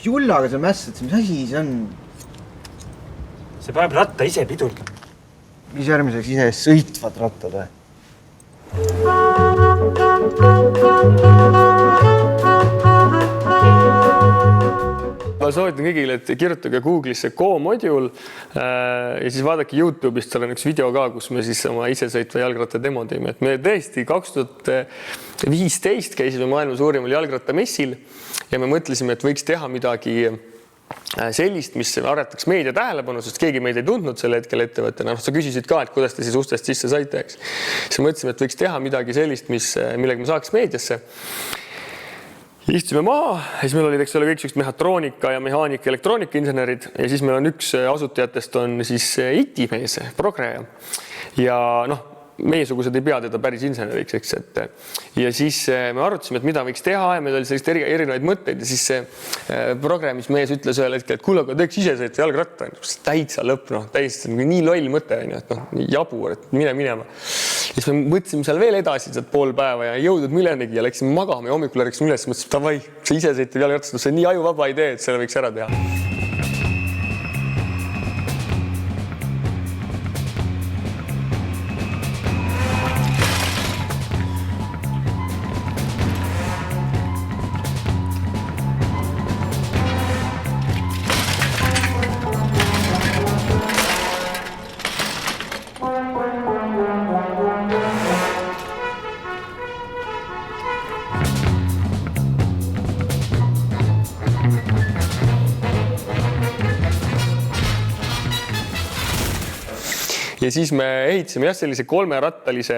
jullaga sa mässad, mis asi see on? See paneb ratta ise pidurdama. Mis järgmiseks ise sõitvad rattad või? Ma soovitan kõigile, et kirjutage Google'isse Co-module ja siis vaadake YouTube'ist, seal on üks video ka, kus me siis oma isesõitva jalgratta demo teeme. Et me tõesti 2015 käisime maailma suurimal jalgrattamessil ja me mõtlesime, et võiks teha midagi sellist, mis aretaks meedia tähelepanu, sest keegi meid ei tundnud selle hetkel ettevõttena. Sa küsisid ka, et kuidas te siis ustest sisse saite, eks. Siis mõtlesime, et võiks teha midagi sellist, millega me saaks meediasse. Istume maha ja siis meil olid kõik sükst mehhatroonika ja mehaanika, elektroonika insenerid ja siis meil on üks asutajatest on siis IT-mees, progreja. Ja meiesugused ei pea teda päris inseneriks, eks. Ja siis me arutasime, et mida võiks teha ja meil oli sellist erinevaid mõtteid ja siis see programmismees ütles ühel hetkel, et kuule, aga teeks isesõitva jalgratta. Täitsa lõpp, täitsa nii loll mõte, jabur, et mine minema. Siis me mõtlesime seal veel edasi pool päeva ja ei jõudnud millenegi ja läksime magama ja hommikul läksime üles, mõtlesime, davai, see isesõitva jalgratta, see on nii ajuvaba idee, et selle võiks ära teha. Ja siis me ehitasime sellise kolmerattalise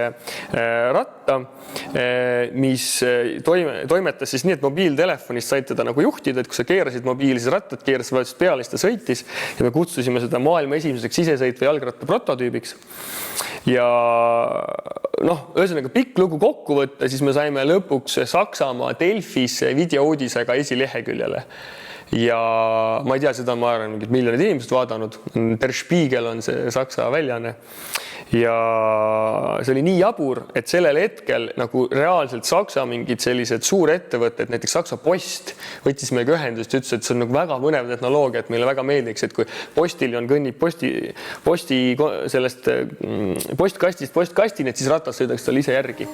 ratta, mis toimetas siis nii, et mobiiltelefonist said teda nagu juhtida, et kui sa keerasid mobiili, siis rattad keerasid vajutas peale, siis ta sõitis ja me kutsusime seda maailma esimeseks isesõitva jalgratta prototüübiks. Ja ühesõnaga pikk lugu kokku võtta, siis me saime lõpuks Saksamaa Delfis videouudisega esileheküljele. Ja ma ei tea, seda ma arvan, mingid miljonid inimesed vaadanud. Der Spiegel on see Saksa väljaanne. Ja see oli nii jabur, et sellel hetkel nagu reaalselt Saksa mingid sellised suur ettevõtted, näiteks Saksa Post võttis meiega ühendust ja ütles, et see on nagu väga mõnev tehnoloogia, et meile väga meeldiks, et kui postiljon kõnnib postkastist postkastini, et siis ratas sõidaks tal ise järgi.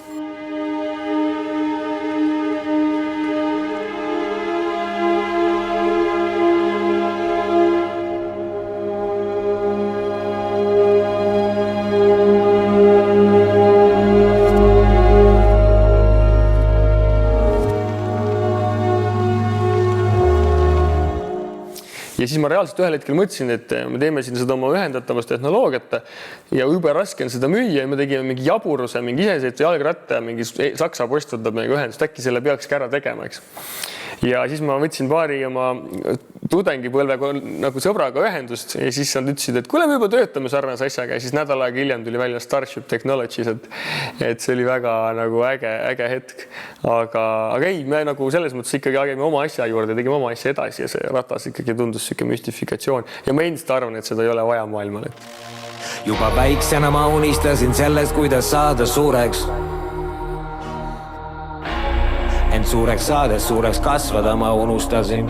Ja siis ma reaalselt ühel hetkel mõtlesin, et me teeme siin seda oma ühendatavast tehnoloogiat ja ube raske on seda müüa ja me tegime mingi jaburuse, mingi isesõitva jalgratta ja mingi Saksa Post võtab meiega ühendust, äkki selle peakski ära tegema, eks. Ja siis ma võtsin paari oma tudengipõlvega nagu sõbraga ühendust ja siis nad ütlesid, et kuule, me juba töötame sarnase asjaga ja siis nädal aega hiljem tuli välja Starship Technologies, et see oli väga nagu äge hetk. Aga ei, me nagu selles mõttes ikkagi agime oma asja juurde, tegime oma asja edasi ja see ratas ikkagi tundus siuke müstifikatsioon ja ma endiselt arvan, et seda ei ole vaja maailmale. Juba väiksena ma unistasin sellest, kuidas saada suureks. Ent suureks saades suureks kasvada ma unustasin.